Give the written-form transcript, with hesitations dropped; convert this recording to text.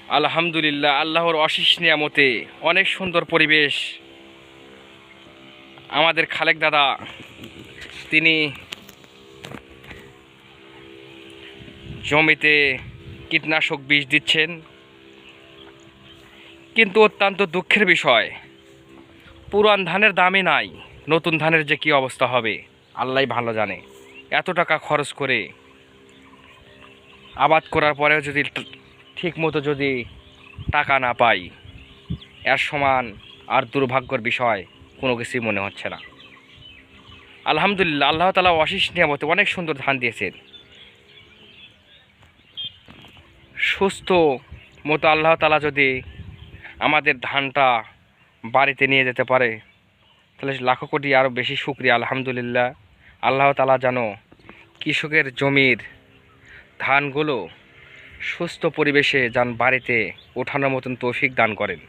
আলহামদুলিল্লাহ, আল্লাহর অশেষ নিয়ামতে অনেক সুন্দর পরিবেশ। আমাদের খালেক দাদা তিনি জমিতে কীটনাশক বিষ দিচ্ছেন, কিন্তু অত্যন্ত দুঃখের বিষয়, পুরান ধানের দামই নাই। নতুন ধানের যে কী অবস্থা হবে আল্লাহই ভালো জানে। এত টাকা খরচ করে আবাদ করার পরেও যদি ঠিকমতো যদি টাকা না পাই, এর সমান আর দুর্ভাগ্যের বিষয় কোনো কিছুই মনে হচ্ছে না। আলহামদুলিল্লাহ, আল্লাহ তাআলা অশেষ নিয়ামতে অনেক সুন্দর ধান দিয়েছেন। সুস্থ মতো আল্লাহ তাআলা যদি আমাদের ধানটা বাড়িতে নিয়ে যেতে পারে, তাহলে লাখো কোটি আরও বেশি শুকরিয়া। আলহামদুলিল্লাহ, আল্লাহ তাআলা যেন কৃষকের জমির ধানগুলো সুস্থ পরিবেশে যান বাড়িতে ওঠানোর মতন তৌফিক দান করেন।